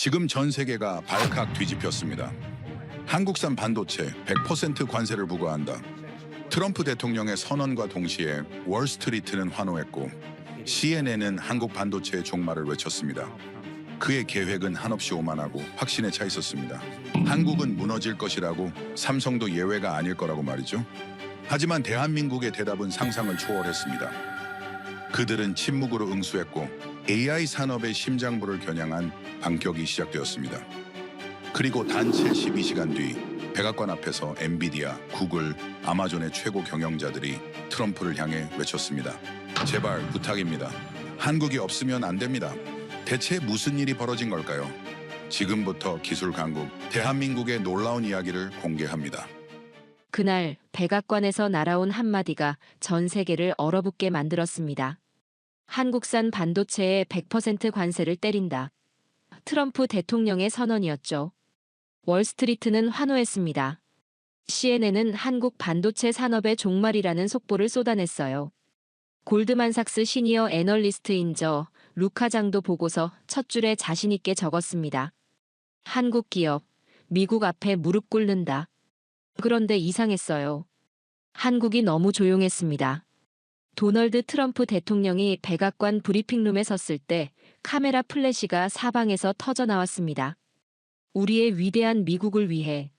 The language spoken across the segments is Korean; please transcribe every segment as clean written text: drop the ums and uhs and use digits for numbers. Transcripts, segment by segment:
지금 전 세계가 발칵 뒤집혔습니다. 한국산 반도체 100% 관세를 부과한다. 트럼프 대통령의 선언과 동시에 월스트리트는 환호했고 CNN은 한국 반도체의 종말을 외쳤습니다. 그의 계획은 한없이 오만하고 확신에 차 있었습니다. 한국은 무너질 것이라고, 삼성도 예외가 아닐 거라고 말이죠. 하지만 대한민국의 대답은 상상을 초월했습니다. 그들은 침묵으로 응수했고 AI 산업의 심장부를 겨냥한 반격이 시작되었습니다. 그리고 단 72시간 뒤 백악관 앞에서 엔비디아, 구글, 아마존의 최고 경영자들이 트럼프를 향해 외쳤습니다. 제발 부탁입니다. 한국이 없으면 안 됩니다. 대체 무슨 일이 벌어진 걸까요? 지금부터 기술 강국, 대한민국의 놀라운 이야기를 공개합니다. 그날 백악관에서 날아온 한마디가 전 세계를 얼어붙게 만들었습니다. 한국산 반도체에 100% 관세를 때린다. 트럼프 대통령의 선언이었죠. 월스트리트는 환호했습니다. CNN은 한국 반도체 산업의 종말이라는 속보를 쏟아냈어요. 골드만삭스 시니어 애널리스트인 루카 장도 보고서 첫 줄에 자신있게 적었습니다. 한국 기업, 미국 앞에 무릎 꿇는다. 그런데 이상했어요. 한국이 너무 조용했습니다. 도널드 트럼프 대통령이 백악관 브리핑룸에 섰을 때 카메라 플래시가 사방에서 터져 나왔습니다. 우리의 위대한 미국을 위해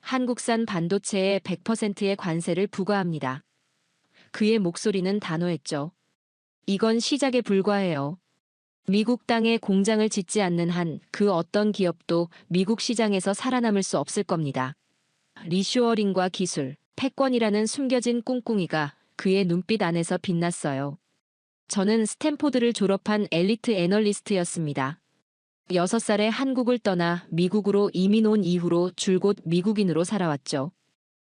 한국산 반도체에 100%의 관세를 부과합니다. 그의 목소리는 단호했죠. 이건 시작에 불과해요. 미국 땅에 공장을 짓지 않는 한 그 어떤 기업도 미국 시장에서 살아남을 수 없을 겁니다. 리쇼어링과 기술, 패권이라는 숨겨진 꿍꿍이가 그의 눈빛 안에서 빛났어요. 저는 스탠포드를 졸업한 엘리트 애널리스트였습니다. 6살에 한국을 떠나 미국으로 이민 온 이후로 줄곧 미국인으로 살아왔죠.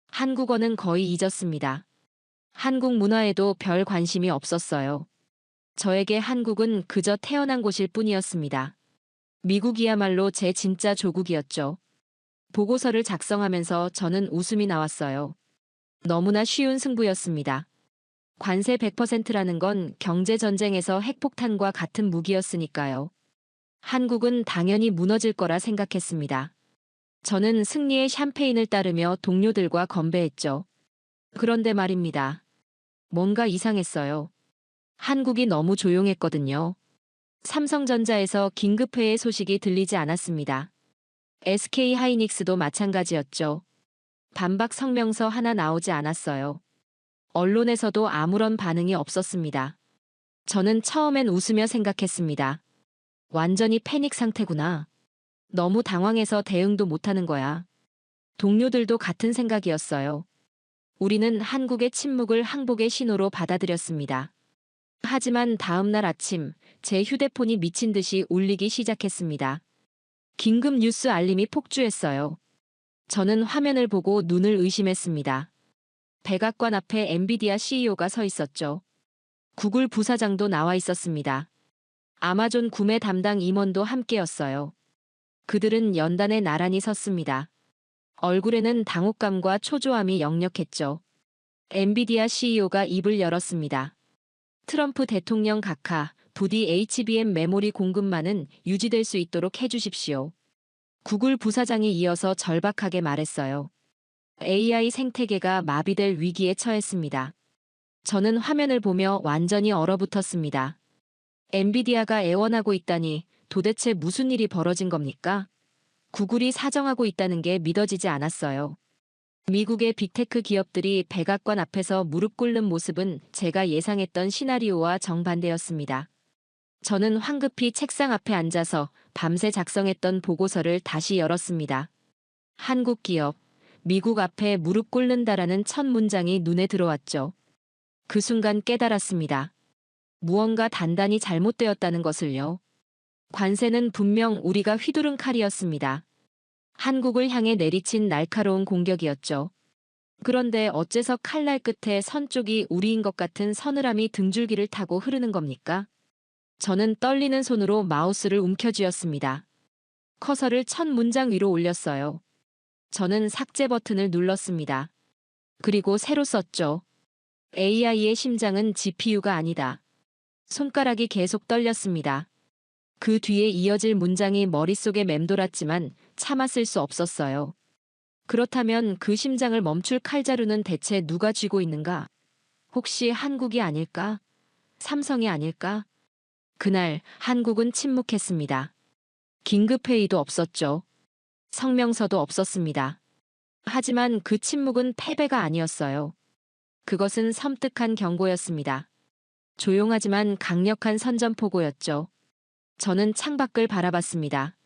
한국어는 거의 잊었습니다. 한국 문화에도 별 관심이 없었어요. 저에게 한국은 그저 태어난 곳일 뿐이었습니다. 미국이야말로 제 진짜 조국이었죠. 보고서를 작성하면서 저는 웃음이 나왔어요. 너무나 쉬운 승부였습니다. 관세 100%라는 건 경제전쟁에서 핵폭탄과 같은 무기였으니까요. 한국은 당연히 무너질 거라 생각했습니다. 저는 승리의 샴페인을 따르며 동료들과 건배했죠. 그런데 말입니다. 뭔가 이상했어요. 한국이 너무 조용했거든요. 삼성전자에서 긴급회의 소식이 들리지 않았습니다. SK하이닉스도 마찬가지였죠. 반박 성명서 하나 나오지 않았어요. 언론에서도 아무런 반응이 없었습니다. 저는 처음엔 웃으며 생각했습니다. 완전히 패닉 상태구나. 너무 당황해서 대응도 못하는 거야. 동료들도 같은 생각이었어요. 우리는 한국의 침묵을 항복의 신호로 받아들였습니다. 하지만 다음 날 아침 제 휴대폰이 미친 듯이 울리기 시작했습니다. 긴급 뉴스 알림이 폭주했어요. 저는 화면을 보고 눈을 의심했습니다. 백악관 앞에 엔비디아 CEO가 서 있었죠. 구글 부사장도 나와 있었습니다. 아마존 구매 담당 임원도 함께였어요. 그들은 연단에 나란히 섰습니다. 얼굴에는 당혹감과 초조함이 역력했죠. 엔비디아 CEO가 입을 열었습니다. 트럼프 대통령 각하, 부디 HBM 메모리 공급만은 유지될 수 있도록 해주십시오. 구글 부사장이 이어서 절박하게 말했어요. AI 생태계가 마비될 위기에 처했습니다. 저는 화면을 보며 완전히 얼어붙었습니다. 엔비디아가 애원하고 있다니 도대체 무슨 일이 벌어진 겁니까? 구글이 사정하고 있다는 게 믿어지지 않았어요. 미국의 빅테크 기업들이 백악관 앞에서 무릎 꿇는 모습은 제가 예상했던 시나리오와 정반대였습니다. 저는 황급히 책상 앞에 앉아서 밤새 작성했던 보고서를 다시 열었습니다. 한국 기업, 미국 앞에 무릎 꿇는다라는 첫 문장이 눈에 들어왔죠. 그 순간 깨달았습니다. 무언가 단단히 잘못되었다는 것을요. 관세는 분명 우리가 휘두른 칼이었습니다. 한국을 향해 내리친 날카로운 공격이었죠. 그런데 어째서 칼날 끝에 선 쪽이 우리인 것 같은 서늘함이 등줄기를 타고 흐르는 겁니까? 저는 떨리는 손으로 마우스를 움켜쥐었습니다. 커서를 첫 문장 위로 올렸어요. 저는 삭제 버튼을 눌렀습니다. 그리고 새로 썼죠. AI의 심장은 GPU가 아니다. 손가락이 계속 떨렸습니다. 그 뒤에 이어질 문장이 머릿속에 맴돌았지만 참았을 수 없었어요. 그렇다면 그 심장을 멈출 칼자루는 대체 누가 쥐고 있는가? 혹시 한국이 아닐까? 삼성이 아닐까? 그날 한국은 침묵했습니다. 긴급회의도 없었죠. 성명서도 없었습니다. 하지만 그 침묵은 패배가 아니었어요. 그것은 섬뜩한 경고였습니다. 조용하지만 강력한 선전포고였죠. 저는 창밖을 바라봤습니다.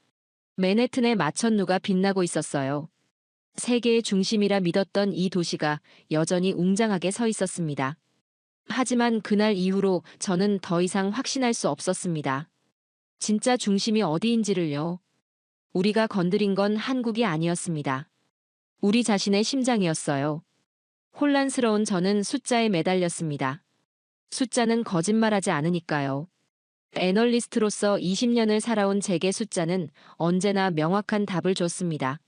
맨해튼의 마천루가 빛나고 있었어요. 세계의 중심이라 믿었던 이 도시가 여전히 웅장하게 서 있었습니다. 하지만 그날 이후로 저는 더 이상 확신할 수 없었습니다. 진짜 중심이 어디인지를요. 우리가 건드린 건 한국이 아니었습니다. 우리 자신의 심장이었어요. 혼란스러운 저는 숫자에 매달렸습니다. 숫자는 거짓말하지 않으니까요. 애널리스트로서 20년을 살아온 제게 숫자는 언제나 명확한 답을 줬습니다.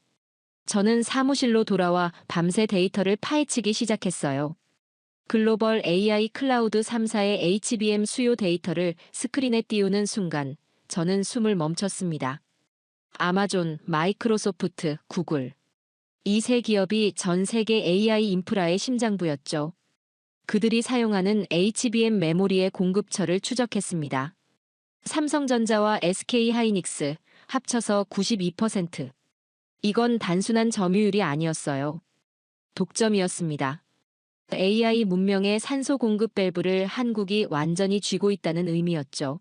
저는 사무실로 돌아와 밤새 데이터를 파헤치기 시작했어요. 글로벌 AI 클라우드 3사의 HBM 수요 데이터를 스크린에 띄우는 순간 저는 숨을 멈췄습니다. 아마존, 마이크로소프트, 구글. 이 세 기업이 전 세계 AI 인프라의 심장부였죠. 그들이 사용하는 HBM 메모리의 공급처를 추적했습니다. 삼성전자와 SK하이닉스 합쳐서 92%. 이건 단순한 점유율이 아니었어요. 독점이었습니다. AI 문명의 산소 공급 밸브를 한국이 완전히 쥐고 있다는 의미였죠.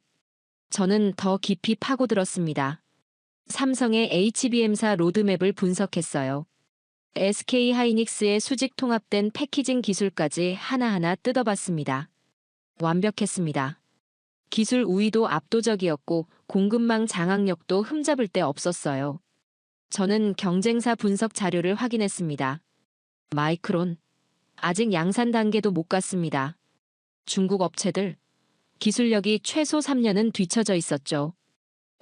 저는 더 깊이 파고들었습니다. 삼성의 HBM사 로드맵을 분석했어요. SK하이닉스의 수직 통합된 패키징 기술까지 하나하나 뜯어봤습니다. 완벽했습니다. 기술 우위도 압도적이었고 공급망 장악력도 흠잡을 데 없었어요. 저는 경쟁사 분석 자료를 확인했습니다. 마이크론. 아직 양산 단계도 못 갔습니다. 중국 업체들. 기술력이 최소 3년은 뒤처져 있었죠.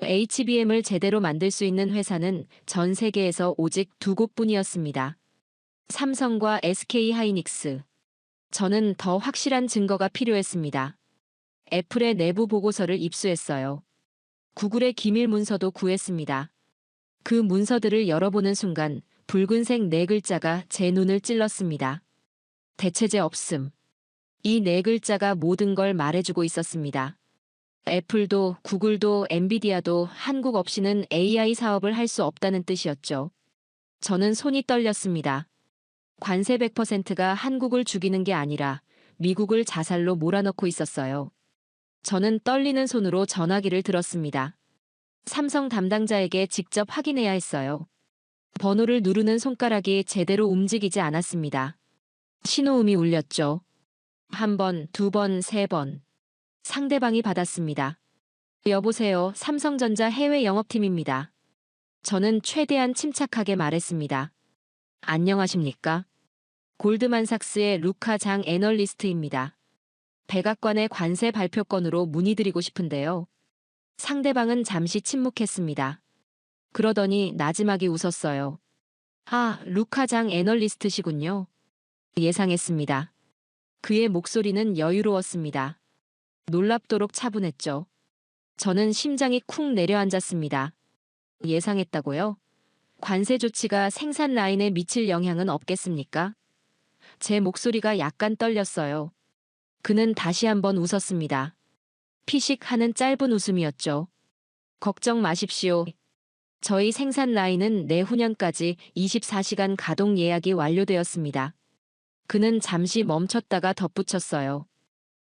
HBM을 제대로 만들 수 있는 회사는 전 세계에서 오직 두 곳뿐이었습니다. 삼성과 SK하이닉스. 저는 더 확실한 증거가 필요했습니다. 애플의 내부 보고서를 입수했어요. 구글의 기밀 문서도 구했습니다. 그 문서들을 열어보는 순간 붉은색 네 글자가 제 눈을 찔렀습니다. 대체제 없음. 이 네 글자가 모든 걸 말해주고 있었습니다. 애플도 구글도 엔비디아도 한국 없이는 AI 사업을 할 수 없다는 뜻이었죠. 저는 손이 떨렸습니다. 관세 100%가 한국을 죽이는 게 아니라 미국을 자살로 몰아넣고 있었어요. 저는 떨리는 손으로 전화기를 들었습니다. 삼성 담당자에게 직접 확인해야 했어요. 번호를 누르는 손가락이 제대로 움직이지 않았습니다. 신호음이 울렸죠. 한 번, 두 번, 세 번. 상대방이 받았습니다. 여보세요, 삼성전자 해외 영업팀입니다. 저는 최대한 침착하게 말했습니다. 안녕하십니까? 골드만삭스의 루카 장 애널리스트입니다. 백악관의 관세 발표건으로 문의드리고 싶은데요. 상대방은 잠시 침묵했습니다. 그러더니 나지막이 웃었어요. 아, 루카 장 애널리스트시군요. 예상했습니다. 그의 목소리는 여유로웠습니다. 놀랍도록 차분했죠. 저는 심장이 쿵 내려앉았습니다. 예상했다고요? 관세 조치가 생산 라인에 미칠 영향은 없겠습니까? 제 목소리가 약간 떨렸어요. 그는 다시 한번 웃었습니다. 피식하는 짧은 웃음이었죠. 걱정 마십시오. 저희 생산 라인은 내후년까지 24시간 가동 예약이 완료되었습니다. 그는 잠시 멈췄다가 덧붙였어요.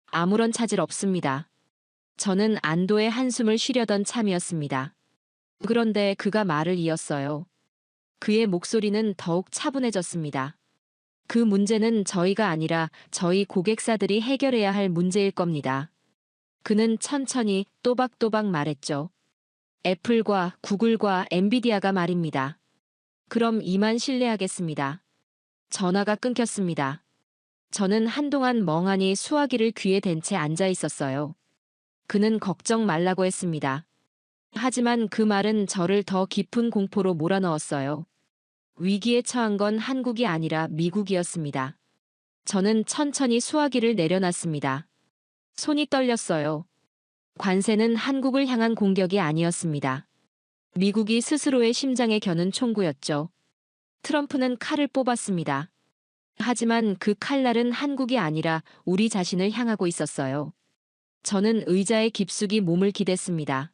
아무런 차질 없습니다. 저는 안도의 한숨을 쉬려던 참이었습니다. 그런데 그가 말을 이었어요. 그의 목소리는 더욱 차분해졌습니다. 그 문제는 저희가 아니라 저희 고객사들이 해결해야 할 문제일 겁니다. 그는 천천히 또박또박 말했죠. 애플과 구글과 엔비디아가 말입니다. 그럼 이만 실례하겠습니다. 전화가 끊겼습니다. 저는 한동안 멍하니 수화기를 귀에 댄 채 앉아 있었어요. 그는 걱정 말라고 했습니다. 하지만 그 말은 저를 더 깊은 공포로 몰아넣었어요. 위기에 처한 건 한국이 아니라 미국이었습니다. 저는 천천히 수화기를 내려놨습니다. 손이 떨렸어요. 관세는 한국을 향한 공격이 아니었습니다. 미국이 스스로의 심장에 겨눈 총구였죠. 트럼프는 칼을 뽑았습니다. 하지만 그 칼날은 한국이 아니라 우리 자신을 향하고 있었어요. 저는 의자에 깊숙이 몸을 기댔습니다.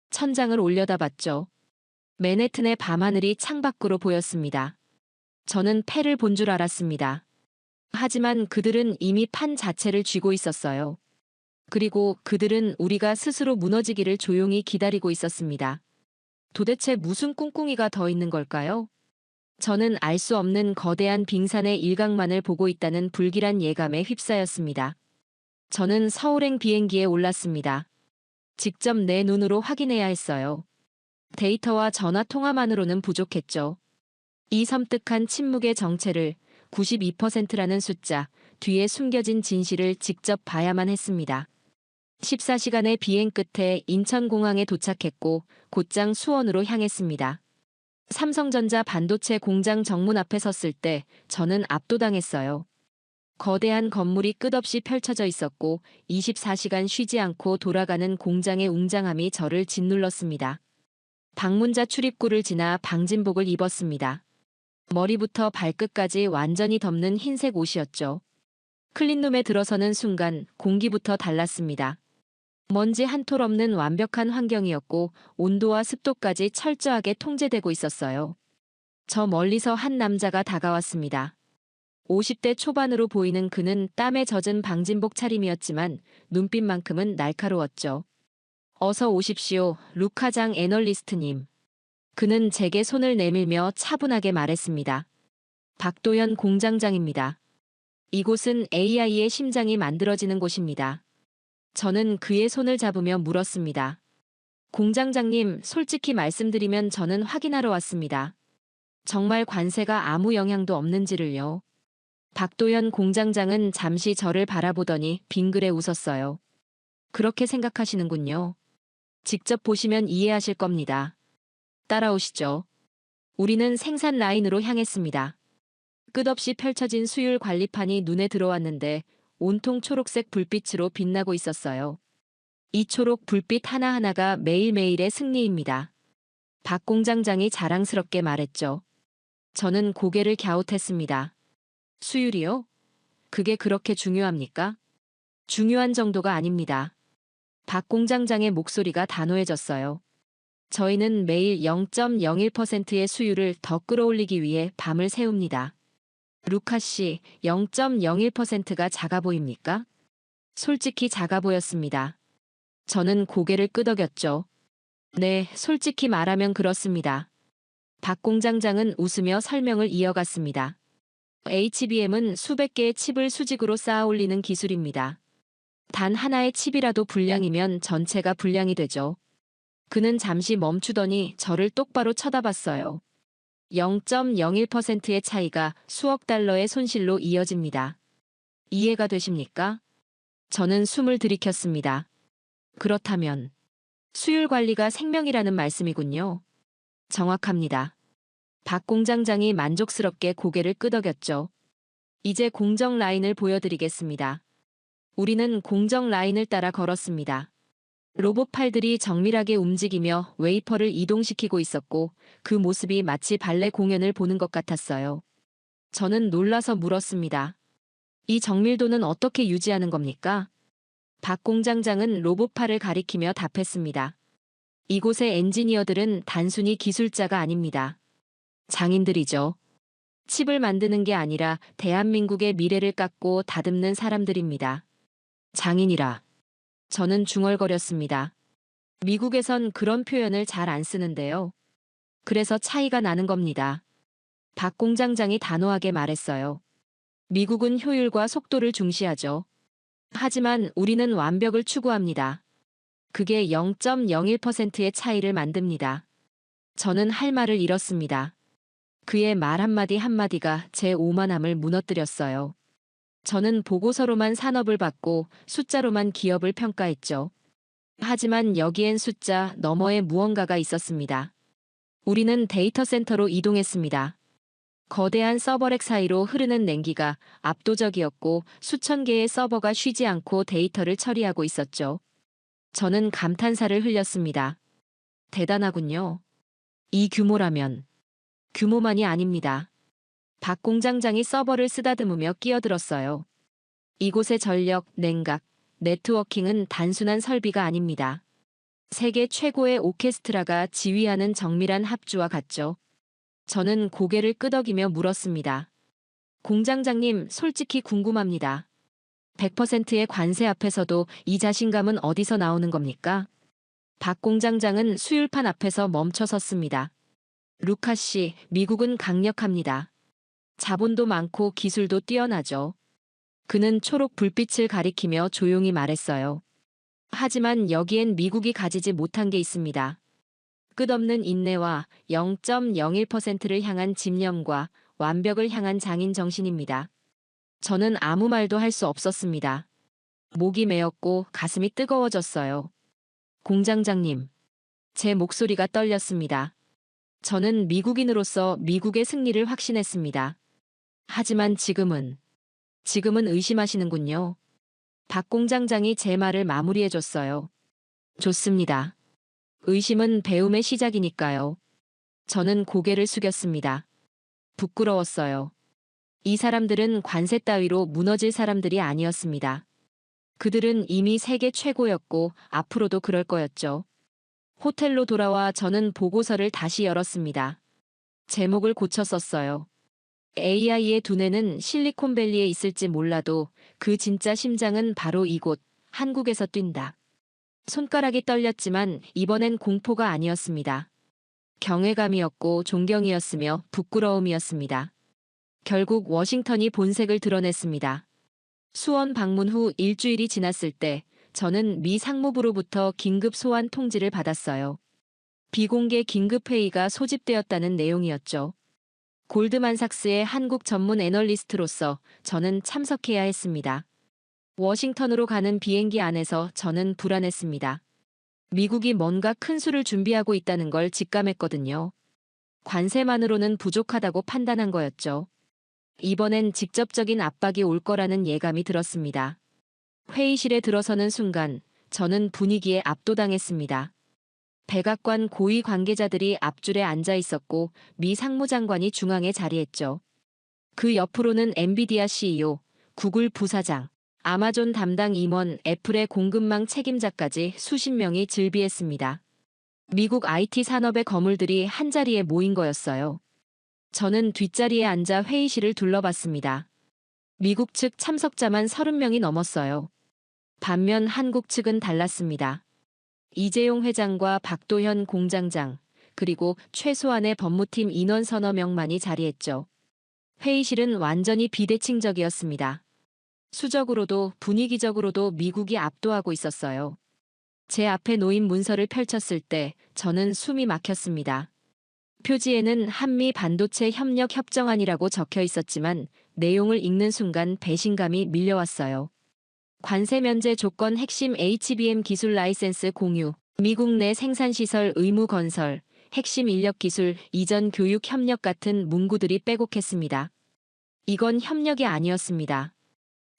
천장을 올려다봤죠. 맨해튼의 밤하늘이 창밖으로 보였습니다. 저는 패를 본 줄 알았습니다. 하지만 그들은 이미 판 자체를 쥐고 있었어요. 그리고 그들은 우리가 스스로 무너지기를 조용히 기다리고 있었습니다. 도대체 무슨 꿍꿍이가 더 있는 걸까요? 저는 알 수 없는 거대한 빙산의 일각만을 보고 있다는 불길한 예감에 휩싸였습니다. 저는 서울행 비행기에 올랐습니다. 직접 내 눈으로 확인해야 했어요. 데이터와 전화 통화만으로는 부족했죠. 이 섬뜩한 침묵의 정체를 92%라는 숫자, 뒤에 숨겨진 진실을 직접 봐야만 했습니다. 14시간의 비행 끝에 인천공항에 도착했고 곧장 수원으로 향했습니다. 삼성전자 반도체 공장 정문 앞에 섰을 때 저는 압도당했어요. 거대한 건물이 끝없이 펼쳐져 있었고 24시간 쉬지 않고 돌아가는 공장의 웅장함이 저를 짓눌렀습니다. 방문자 출입구를 지나 방진복을 입었습니다. 머리부터 발끝까지 완전히 덮는 흰색 옷이었죠. 클린룸에 들어서는 순간 공기부터 달랐습니다. 먼지 한 톨 없는 완벽한 환경이었고 온도와 습도까지 철저하게 통제되고 있었어요. 저 멀리서 한 남자가 다가왔습니다. 50대 초반으로 보이는 그는 땀에 젖은 방진복 차림이었지만 눈빛만큼은 날카로웠죠. 어서 오십시오, 루카장 애널리스트님. 그는 제게 손을 내밀며 차분하게 말했습니다. 박도연 공장장입니다. 이곳은 AI의 심장이 만들어지는 곳입니다. 저는 그의 손을 잡으며 물었습니다. 공장장님, 솔직히 말씀드리면 저는 확인하러 왔습니다. 정말 관세가 아무 영향도 없는지를요. 박도연 공장장은 잠시 저를 바라보더니 빙그레 웃었어요. 그렇게 생각하시는군요. 직접 보시면 이해하실 겁니다. 따라오시죠. 우리는 생산 라인으로 향했습니다. 끝없이 펼쳐진 수율 관리판이 눈에 들어왔는데 온통 초록색 불빛으로 빛나고 있었어요. 이 초록 불빛 하나하나가 매일매일의 승리입니다. 박 공장장이 자랑스럽게 말했죠. 저는 고개를 갸웃했습니다. 수율이요? 그게 그렇게 중요합니까? 중요한 정도가 아닙니다. 박 공장장의 목소리가 단호해졌어요. 저희는 매일 0.01%의 수율을 더 끌어올리기 위해 밤을 새웁니다. 루카 씨, 0.01%가 작아 보입니까? 솔직히 작아 보였습니다. 저는 고개를 끄덕였죠. 네, 솔직히 말하면 그렇습니다. 박 공장장은 웃으며 설명을 이어갔습니다. HBM은 수백 개의 칩을 수직으로 쌓아 올리는 기술입니다. 단 하나의 칩이라도 불량이면 전체가 불량이 되죠. 그는 잠시 멈추더니 저를 똑바로 쳐다봤어요. 0.01%의 차이가 수억 달러의 손실로 이어집니다. 이해가 되십니까? 저는 숨을 들이켰습니다. 그렇다면 수율 관리가 생명이라는 말씀이군요. 정확합니다. 박 공장장이 만족스럽게 고개를 끄덕였죠. 이제 공정 라인을 보여드리겠습니다. 우리는 공정 라인을 따라 걸었습니다. 로봇 팔들이 정밀하게 움직이며 웨이퍼를 이동시키고 있었고 그 모습이 마치 발레 공연을 보는 것 같았어요. 저는 놀라서 물었습니다. 이 정밀도는 어떻게 유지하는 겁니까? 박 공장장은 로봇 팔을 가리키며 답했습니다. 이곳의 엔지니어들은 단순히 기술자가 아닙니다. 장인들이죠. 칩을 만드는 게 아니라 대한민국의 미래를 깎고 다듬는 사람들입니다. 장인이라. 저는 중얼거렸습니다. 미국에선 그런 표현을 잘 안 쓰는데요. 그래서 차이가 나는 겁니다. 박 공장장이 단호하게 말했어요. 미국은 효율과 속도를 중시하죠. 하지만 우리는 완벽을 추구합니다. 그게 0.01%의 차이를 만듭니다. 저는 할 말을 잃었습니다. 그의 말 한마디 한마디가 제 오만함을 무너뜨렸어요. 저는 보고서로만 산업을 받고 숫자로만 기업을 평가했죠. 하지만 여기엔 숫자 너머에 무언가가 있었습니다. 우리는 데이터 센터로 이동했습니다. 거대한 서버렉 사이로 흐르는 냉기가 압도적이었고 수천 개의 서버가 쉬지 않고 데이터를 처리하고 있었죠. 저는 감탄사를 흘렸습니다. 대단하군요. 이 규모라면. 규모만이 아닙니다. 박 공장장이 서버를 쓰다듬으며 끼어들었어요. 이곳의 전력, 냉각, 네트워킹은 단순한 설비가 아닙니다. 세계 최고의 오케스트라가 지휘하는 정밀한 합주와 같죠. 저는 고개를 끄덕이며 물었습니다. 공장장님, 솔직히 궁금합니다. 100%의 관세 앞에서도 이 자신감은 어디서 나오는 겁니까? 박 공장장은 수율판 앞에서 멈춰 섰습니다. 루카 씨, 미국은 강력합니다. 자본도 많고 기술도 뛰어나죠. 그는 초록 불빛을 가리키며 조용히 말했어요. 하지만 여기엔 미국이 가지지 못한 게 있습니다. 끝없는 인내와 0.01%를 향한 집념과 완벽을 향한 장인 정신입니다. 저는 아무 말도 할 수 없었습니다. 목이 메었고 가슴이 뜨거워졌어요. 공장장님, 제 목소리가 떨렸습니다. 저는 미국인으로서 미국의 승리를 확신했습니다. 하지만 지금은 의심하시는군요. 박 공장장이 제 말을 마무리해줬어요. 좋습니다. 의심은 배움의 시작이니까요. 저는 고개를 숙였습니다. 부끄러웠어요. 이 사람들은 관세 따위로 무너질 사람들이 아니었습니다. 그들은 이미 세계 최고였고 앞으로도 그럴 거였죠. 호텔로 돌아와 저는 보고서를 다시 열었습니다. 제목을 고쳐 썼어요. AI의 두뇌는 실리콘밸리에 있을지 몰라도 그 진짜 심장은 바로 이곳, 한국에서 뛴다. 손가락이 떨렸지만 이번엔 공포가 아니었습니다. 경외감이었고 존경이었으며 부끄러움이었습니다. 결국 워싱턴이 본색을 드러냈습니다. 수원 방문 후 일주일이 지났을 때 저는 미 상무부로부터 긴급 소환 통지를 받았어요. 비공개 긴급회의가 소집되었다는 내용이었죠. 골드만삭스의 한국 전문 애널리스트로서 저는 참석해야 했습니다. 워싱턴으로 가는 비행기 안에서 저는 불안했습니다. 미국이 뭔가 큰 수를 준비하고 있다는 걸 직감했거든요. 관세만으로는 부족하다고 판단한 거였죠. 이번엔 직접적인 압박이 올 거라는 예감이 들었습니다. 회의실에 들어서는 순간 저는 분위기에 압도당했습니다. 백악관 고위 관계자들이 앞줄에 앉아 있었고 미 상무장관이 중앙에 자리했죠. 그 옆으로는 엔비디아 CEO, 구글 부사장, 아마존 담당 임원, 애플의 공급망 책임자까지 수십 명이 즐비했습니다. 미국 IT 산업의 거물들이 한자리에 모인 거였어요. 저는 뒷자리에 앉아 회의실을 둘러봤습니다. 미국 측 참석자만 30명이 넘었어요. 반면 한국 측은 달랐습니다. 이재용 회장과 박도현 공장장, 그리고 최소한의 법무팀 인원 서너 명만이 자리했죠. 회의실은 완전히 비대칭적이었습니다. 수적으로도 분위기적으로도 미국이 압도하고 있었어요. 제 앞에 놓인 문서를 펼쳤을 때 저는 숨이 막혔습니다. 표지에는 한미 반도체 협력 협정안이라고 적혀 있었지만 내용을 읽는 순간 배신감이 밀려왔어요. 관세 면제 조건 핵심 HBM 기술 라이센스 공유, 미국 내 생산시설 의무 건설, 핵심 인력 기술 이전 교육 협력 같은 문구들이 빼곡했습니다. 이건 협력이 아니었습니다.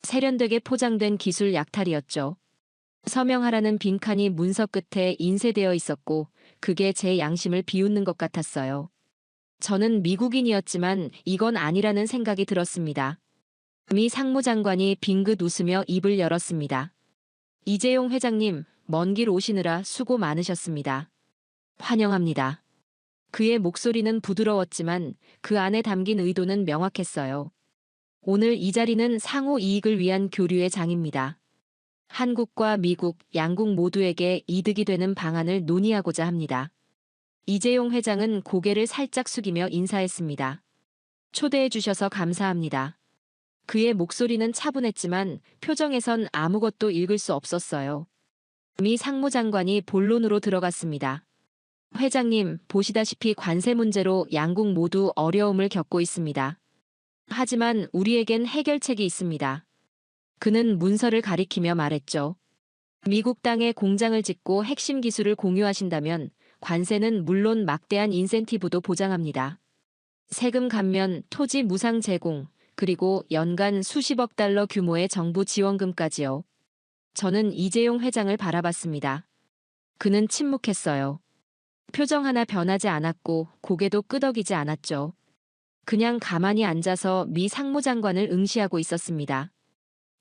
세련되게 포장된 기술 약탈이었죠. 서명하라는 빈칸이 문서 끝에 인쇄되어 있었고 그게 제 양심을 비웃는 것 같았어요. 저는 미국인이었지만 이건 아니라는 생각이 들었습니다. 미 상무장관이 빙긋 웃으며 입을 열었습니다. 이재용 회장님, 먼 길 오시느라 수고 많으셨습니다. 환영합니다. 그의 목소리는 부드러웠지만 그 안에 담긴 의도는 명확했어요. 오늘 이 자리는 상호 이익을 위한 교류의 장입니다. 한국과 미국, 양국 모두에게 이득이 되는 방안을 논의하고자 합니다. 이재용 회장은 고개를 살짝 숙이며 인사했습니다. 초대해 주셔서 감사합니다. 그의 목소리는 차분했지만 표정에선 아무것도 읽을 수 없었어요. 미 상무장관이 본론으로 들어갔습니다. 회장님, 보시다시피 관세 문제로 양국 모두 어려움을 겪고 있습니다. 하지만 우리에겐 해결책이 있습니다. 그는 문서를 가리키며 말했죠. 미국 땅에 공장을 짓고 핵심 기술을 공유하신다면 관세는 물론 막대한 인센티브도 보장합니다. 세금 감면, 토지 무상 제공, 그리고 연간 수십억 달러 규모의 정부 지원금까지요. 저는 이재용 회장을 바라봤습니다. 그는 침묵했어요. 표정 하나 변하지 않았고 고개도 끄덕이지 않았죠. 그냥 가만히 앉아서 미 상무장관을 응시하고 있었습니다.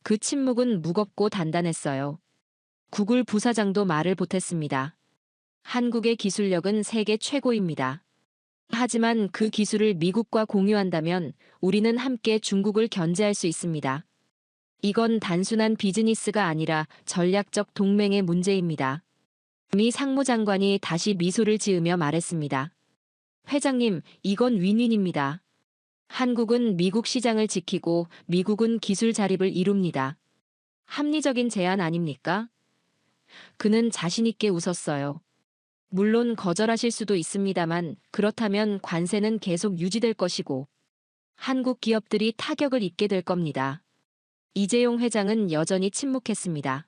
그 침묵은 무겁고 단단했어요. 구글 부사장도 말을 보탰습니다. 한국의 기술력은 세계 최고입니다. 하지만 그 기술을 미국과 공유한다면 우리는 함께 중국을 견제할 수 있습니다. 이건 단순한 비즈니스가 아니라 전략적 동맹의 문제입니다. 미 상무장관이 다시 미소를 지으며 말했습니다. 회장님, 이건 윈윈입니다. 한국은 미국 시장을 지키고 미국은 기술 자립을 이룹니다. 합리적인 제안 아닙니까? 그는 자신있게 웃었어요. 물론 거절하실 수도 있습니다만 그렇다면 관세는 계속 유지될 것이고 한국 기업들이 타격을 입게 될 겁니다. 이재용 회장은 여전히 침묵했습니다.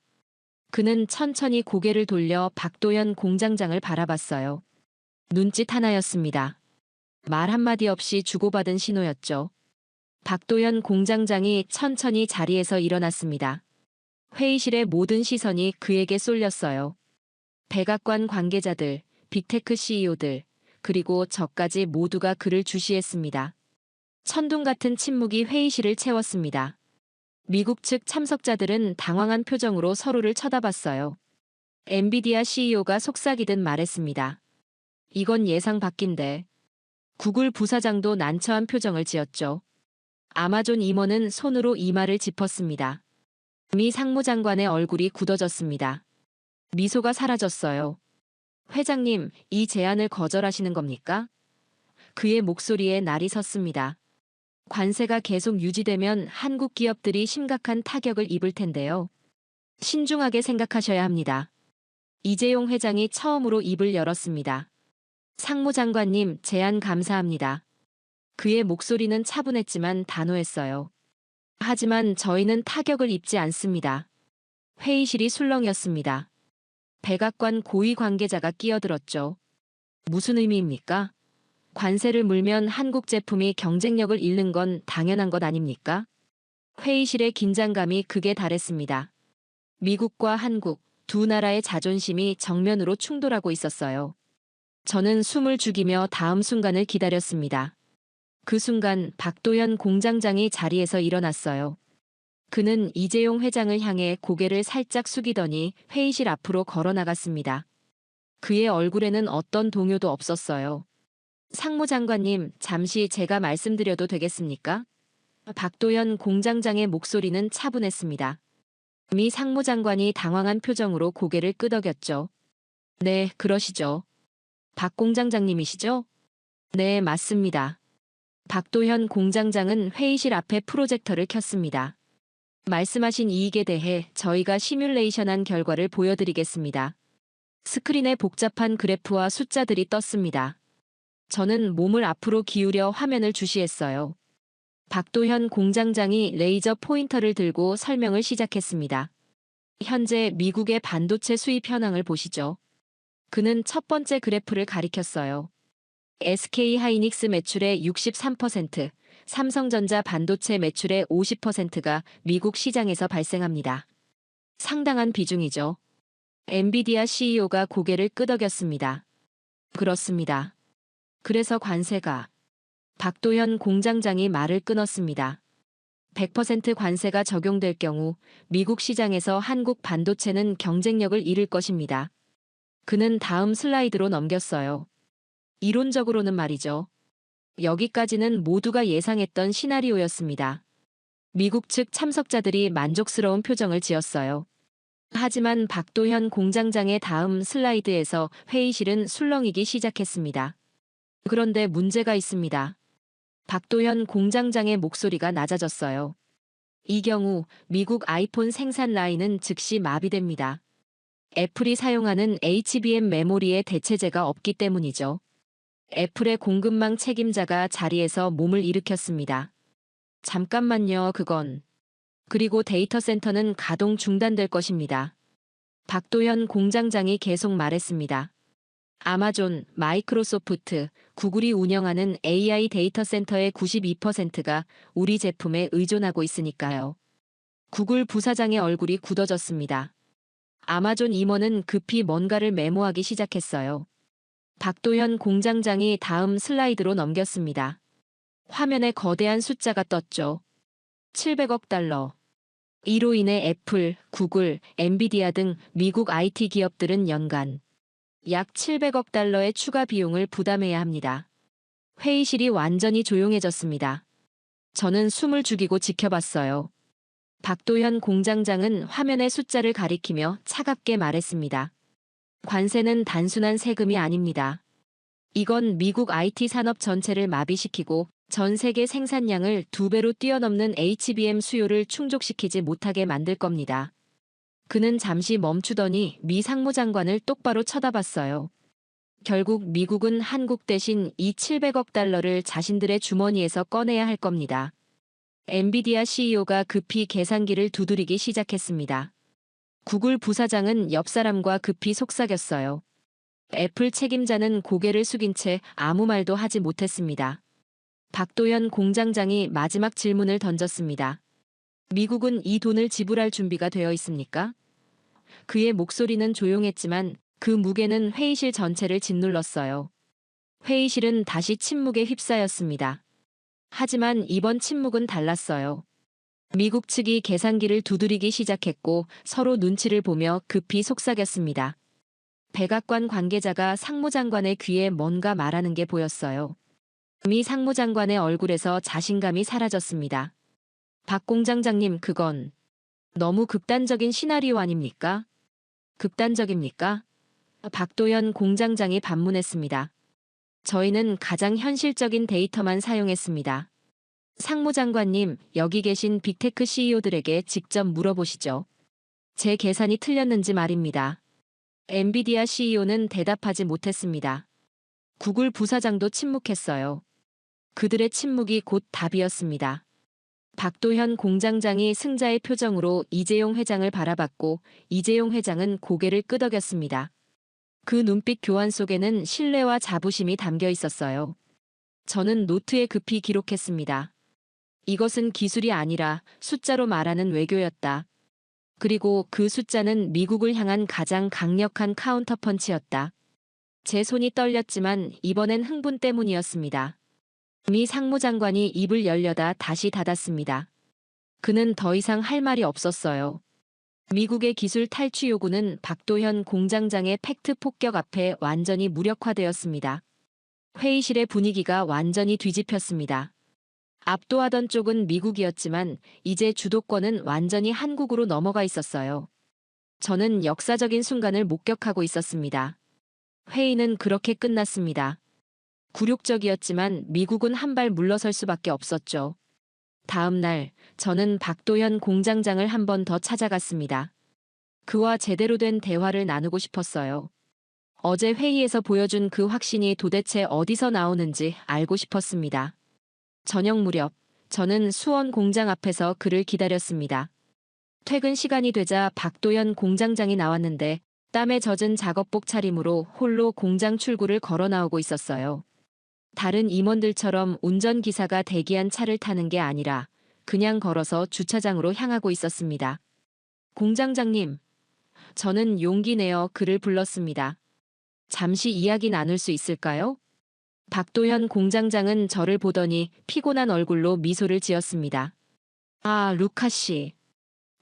그는 천천히 고개를 돌려 박도연 공장장을 바라봤어요. 눈짓 하나였습니다. 말 한마디 없이 주고받은 신호였죠. 박도연 공장장이 천천히 자리에서 일어났습니다. 회의실의 모든 시선이 그에게 쏠렸어요. 백악관 관계자들, 빅테크 CEO들, 그리고 저까지 모두가 그를 주시했습니다. 천둥 같은 침묵이 회의실을 채웠습니다. 미국 측 참석자들은 당황한 표정으로 서로를 쳐다봤어요. 엔비디아 CEO가 속삭이듯 말했습니다. 이건 예상 밖인데. 구글 부사장도 난처한 표정을 지었죠. 아마존 임원은 손으로 이마를 짚었습니다. 미 상무장관의 얼굴이 굳어졌습니다. 미소가 사라졌어요. 회장님, 이 제안을 거절하시는 겁니까? 그의 목소리에 날이 섰습니다. 관세가 계속 유지되면 한국 기업들이 심각한 타격을 입을 텐데요. 신중하게 생각하셔야 합니다. 이재용 회장이 처음으로 입을 열었습니다. 상무장관님, 제안 감사합니다. 그의 목소리는 차분했지만 단호했어요. 하지만 저희는 타격을 입지 않습니다. 회의실이 술렁였습니다. 백악관 고위 관계자가 끼어들었죠. 무슨 의미입니까? 관세를 물면 한국 제품이 경쟁력을 잃는 건 당연한 것 아닙니까? 회의실의 긴장감이 극에 달했습니다. 미국과 한국 두 나라의 자존심이 정면으로 충돌하고 있었어요. 저는 숨을 죽이며 다음 순간을 기다렸습니다. 그 순간 박도연 공장장이 자리에서 일어났어요. 그는 이재용 회장을 향해 고개를 살짝 숙이더니 회의실 앞으로 걸어나갔습니다. 그의 얼굴에는 어떤 동요도 없었어요. 상무장관님, 잠시 제가 말씀드려도 되겠습니까? 박도연 공장장의 목소리는 차분했습니다. 미 상무장관이 당황한 표정으로 고개를 끄덕였죠. 네, 그러시죠. 박 공장장님이시죠? 네, 맞습니다. 박도현 공장장은 회의실 앞에 프로젝터를 켰습니다. 말씀하신 이익에 대해 저희가 시뮬레이션한 결과를 보여드리겠습니다. 스크린에 복잡한 그래프와 숫자들이 떴습니다. 저는 몸을 앞으로 기울여 화면을 주시했어요. 박도현 공장장이 레이저 포인터를 들고 설명을 시작했습니다. 현재 미국의 반도체 수입 현황을 보시죠. 그는 첫 번째 그래프를 가리켰어요. SK 하이닉스 매출의 63%, 삼성전자 반도체 매출의 50%가 미국 시장에서 발생합니다. 상당한 비중이죠. 엔비디아 CEO가 고개를 끄덕였습니다. 그렇습니다. 그래서 관세가 박도현 공장장이 말을 끊었습니다. 100% 관세가 적용될 경우 미국 시장에서 한국 반도체는 경쟁력을 잃을 것입니다. 그는 다음 슬라이드로 넘겼어요. 이론적으로는 말이죠. 여기까지는 모두가 예상했던 시나리오였습니다. 미국 측 참석자들이 만족스러운 표정을 지었어요. 하지만 박도현 공장장의 다음 슬라이드에서 회의실은 술렁이기 시작했습니다. 그런데 문제가 있습니다. 박도현 공장장의 목소리가 낮아졌어요. 이 경우 미국 아이폰 생산 라인은 즉시 마비됩니다. 애플이 사용하는 HBM 메모리에 대체제가 없기 때문이죠. 애플의 공급망 책임자가 자리에서 몸을 일으켰습니다. 잠깐만요, 그건. 그리고 데이터 센터는 가동 중단될 것입니다. 박도현 공장장이 계속 말했습니다. 아마존, 마이크로소프트, 구글이 운영하는 AI 데이터 센터의 92%가 우리 제품에 의존하고 있으니까요. 구글 부사장의 얼굴이 굳어졌습니다. 아마존 임원은 급히 뭔가를 메모하기 시작했어요. 박도현 공장장이 다음 슬라이드로 넘겼습니다. 화면에 거대한 숫자가 떴죠. 700억 달러. 이로 인해 애플, 구글, 엔비디아 등 미국 IT 기업들은 연간 약 700억 달러의 추가 비용을 부담해야 합니다. 회의실이 완전히 조용해졌습니다. 저는 숨을 죽이고 지켜봤어요. 박도현 공장장은 화면의 숫자를 가리키며 차갑게 말했습니다. 관세는 단순한 세금이 아닙니다. 이건 미국 IT 산업 전체를 마비시키고 전 세계 생산량을 2배로 뛰어넘는 HBM 수요를 충족시키지 못하게 만들 겁니다. 그는 잠시 멈추더니 미 상무장관을 똑바로 쳐다봤어요. 결국 미국은 한국 대신 이 700억 달러를 자신들의 주머니에서 꺼내야 할 겁니다. 엔비디아 CEO가 급히 계산기를 두드리기 시작했습니다. 구글 부사장은 옆 사람과 급히 속삭였어요. 애플 책임자는 고개를 숙인 채 아무 말도 하지 못했습니다. 박도현 공장장이 마지막 질문을 던졌습니다. 미국은 이 돈을 지불할 준비가 되어 있습니까? 그의 목소리는 조용했지만 그 무게는 회의실 전체를 짓눌렀어요. 회의실은 다시 침묵에 휩싸였습니다. 하지만 이번 침묵은 달랐어요. 미국 측이 계산기를 두드리기 시작했고 서로 눈치를 보며 급히 속삭였습니다. 백악관 관계자가 상무장관의 귀에 뭔가 말하는 게 보였어요. 미 상무장관의 얼굴에서 자신감이 사라졌습니다. 박 공장장님, 그건 너무 극단적인 시나리오 아닙니까? 극단적입니까? 박도현 공장장이 반문했습니다. 저희는 가장 현실적인 데이터만 사용했습니다. 상무장관님, 여기 계신 빅테크 CEO들에게 직접 물어보시죠. 제 계산이 틀렸는지 말입니다. 엔비디아 CEO는 대답하지 못했습니다. 구글 부사장도 침묵했어요. 그들의 침묵이 곧 답이었습니다. 박도현 공장장이 승자의 표정으로 이재용 회장을 바라봤고 이재용 회장은 고개를 끄덕였습니다. 그 눈빛 교환 속에는 신뢰와 자부심이 담겨 있었어요. 저는 노트에 급히 기록했습니다. 이것은 기술이 아니라 숫자로 말하는 외교였다. 그리고 그 숫자는 미국을 향한 가장 강력한 카운터펀치였다. 제 손이 떨렸지만 이번엔 흥분 때문이었습니다. 미 상무장관이 입을 열려다 다시 닫았습니다. 그는 더 이상 할 말이 없었어요. 미국의 기술 탈취 요구는 박도현 공장장의 팩트 폭격 앞에 완전히 무력화되었습니다. 회의실의 분위기가 완전히 뒤집혔습니다. 압도하던 쪽은 미국이었지만 이제 주도권은 완전히 한국으로 넘어가 있었어요. 저는 역사적인 순간을 목격하고 있었습니다. 회의는 그렇게 끝났습니다. 굴욕적이었지만 미국은 한 발 물러설 수밖에 없었죠. 다음 날 저는 박도현 공장장을 한 번 더 찾아갔습니다. 그와 제대로 된 대화를 나누고 싶었어요. 어제 회의에서 보여준 그 확신이 도대체 어디서 나오는지 알고 싶었습니다. 저녁 무렵 저는 수원 공장 앞에서 그를 기다렸습니다. 퇴근 시간이 되자 박도현 공장장이 나왔는데 땀에 젖은 작업복 차림으로 홀로 공장 출구를 걸어 나오고 있었어요. 다른 임원들처럼 운전기사가 대기한 차를 타는 게 아니라 그냥 걸어서 주차장으로 향하고 있었습니다. 공장장님, 저는 용기 내어 그를 불렀습니다. 잠시 이야기 나눌 수 있을까요? 박도현 공장장은 저를 보더니 피곤한 얼굴로 미소를 지었습니다. 아, 루카 씨.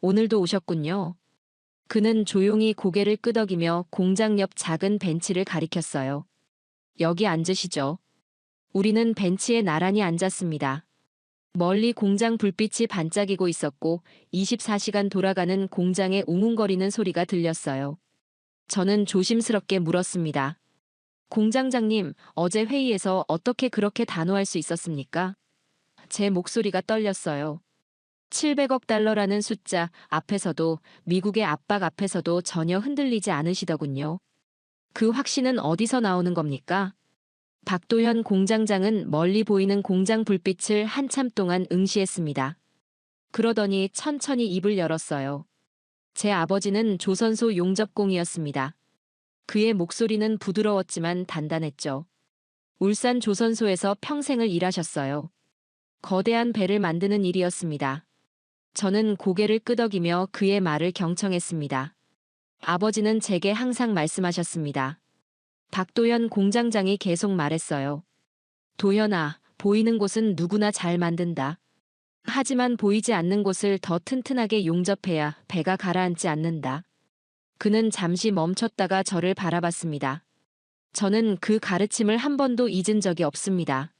오늘도 오셨군요. 그는 조용히 고개를 끄덕이며 공장 옆 작은 벤치를 가리켰어요. 여기 앉으시죠. 우리는 벤치에 나란히 앉았습니다. 멀리 공장 불빛이 반짝이고 있었고 24시간 돌아가는 공장의 웅웅거리는 소리가 들렸어요. 저는 조심스럽게 물었습니다. 공장장님, 어제 회의에서 어떻게 그렇게 단호할 수 있었습니까? 제 목소리가 떨렸어요. 700억 달러라는 숫자 앞에서도 미국의 압박 앞에서도 전혀 흔들리지 않으시더군요. 그 확신은 어디서 나오는 겁니까? 박도현 공장장은 멀리 보이는 공장 불빛을 한참 동안 응시했습니다. 그러더니 천천히 입을 열었어요. 제 아버지는 조선소 용접공이었습니다. 그의 목소리는 부드러웠지만 단단했죠. 울산 조선소에서 평생을 일하셨어요. 거대한 배를 만드는 일이었습니다. 저는 고개를 끄덕이며 그의 말을 경청했습니다. 아버지는 제게 항상 말씀하셨습니다. 박도현 공장장이 계속 말했어요. 도현아, 보이는 곳은 누구나 잘 만든다. 하지만 보이지 않는 곳을 더 튼튼하게 용접해야 배가 가라앉지 않는다. 그는 잠시 멈췄다가 저를 바라봤습니다. 저는 그 가르침을 한 번도 잊은 적이 없습니다.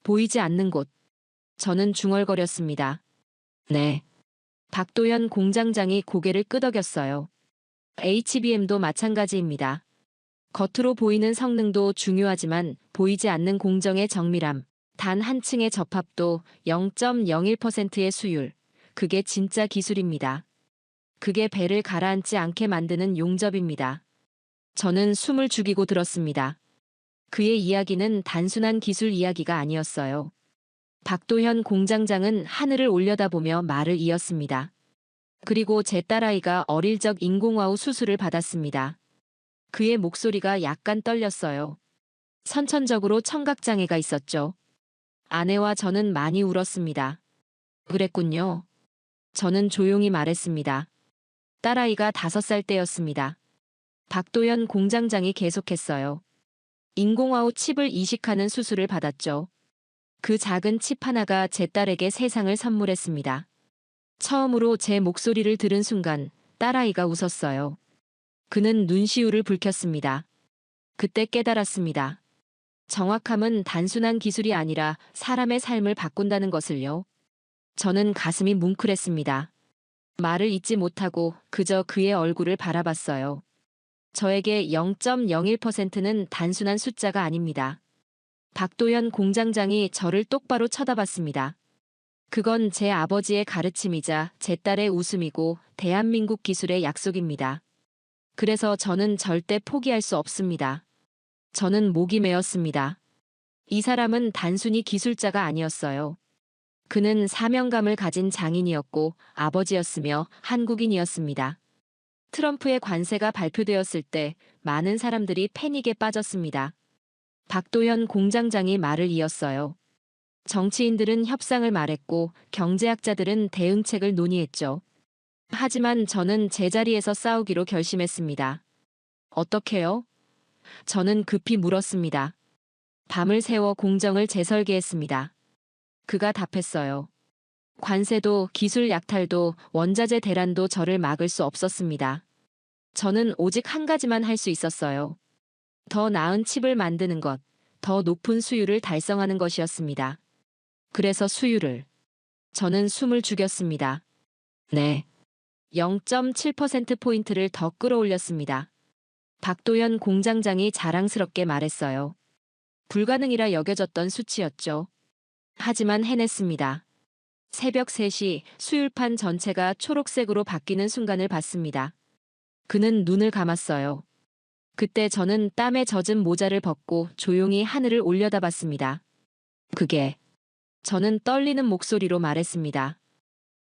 보이지 않는 곳. 저는 중얼거렸습니다. 네. 박도현 공장장이 고개를 끄덕였어요. HBM도 마찬가지입니다. 겉으로 보이는 성능도 중요하지만 보이지 않는 공정의 정밀함, 단 한 층의 접합도 0.01%의 수율, 그게 진짜 기술입니다. 그게 배를 가라앉지 않게 만드는 용접입니다. 저는 숨을 죽이고 들었습니다. 그의 이야기는 단순한 기술 이야기가 아니었어요. 박도현 공장장은 하늘을 올려다보며 말을 이었습니다. 그리고 제 딸아이가 어릴 적 인공와우 수술을 받았습니다. 그의 목소리가 약간 떨렸어요. 선천적으로 청각장애가 있었죠. 아내와 저는 많이 울었습니다. 그랬군요. 저는 조용히 말했습니다. 딸아이가 5살 때였습니다. 박도현 공장장이 계속했어요. 인공와우 칩을 이식하는 수술을 받았죠. 그 작은 칩 하나가 제 딸에게 세상을 선물했습니다. 처음으로 제 목소리를 들은 순간 딸아이가 웃었어요. 그는 눈시울을 붉혔습니다. 그때 깨달았습니다. 정확함은 단순한 기술이 아니라 사람의 삶을 바꾼다는 것을요. 저는 가슴이 뭉클했습니다. 말을 잇지 못하고 그저 그의 얼굴을 바라봤어요. 저에게 0.01%는 단순한 숫자가 아닙니다. 박도현 공장장이 저를 똑바로 쳐다봤습니다. 그건 제 아버지의 가르침이자 제 딸의 웃음이고 대한민국 기술의 약속입니다. 그래서 저는 절대 포기할 수 없습니다. 저는 목이 메었습니다. 이 사람은 단순히 기술자가 아니었어요. 그는 사명감을 가진 장인이었고 아버지였으며 한국인이었습니다. 트럼프의 관세가 발표되었을 때 많은 사람들이 패닉에 빠졌습니다. 박도현 공장장이 말을 이었어요. 정치인들은 협상을 말했고 경제학자들은 대응책을 논의했죠. 하지만 저는 제자리에서 싸우기로 결심했습니다. 어떻게요? 저는 급히 물었습니다. 밤을 새워 공정을 재설계했습니다. 그가 답했어요. 관세도 기술 약탈도 원자재 대란도 저를 막을 수 없었습니다. 저는 오직 한 가지만 할 수 있었어요. 더 나은 칩을 만드는 것, 더 높은 수율을 달성하는 것이었습니다. 그래서 수율을. 저는 숨을 죽였습니다. 네. 0.7%포인트를 더 끌어올렸습니다. 박도현 공장장이 자랑스럽게 말했어요. 불가능이라 여겨졌던 수치였죠. 하지만 해냈습니다. 새벽 3시 수율판 전체가 초록색으로 바뀌는 순간을 봤습니다. 그는 눈을 감았어요. 그때 저는 땀에 젖은 모자를 벗고 조용히 하늘을 올려다봤습니다. 그게, 저는 떨리는 목소리로 말했습니다.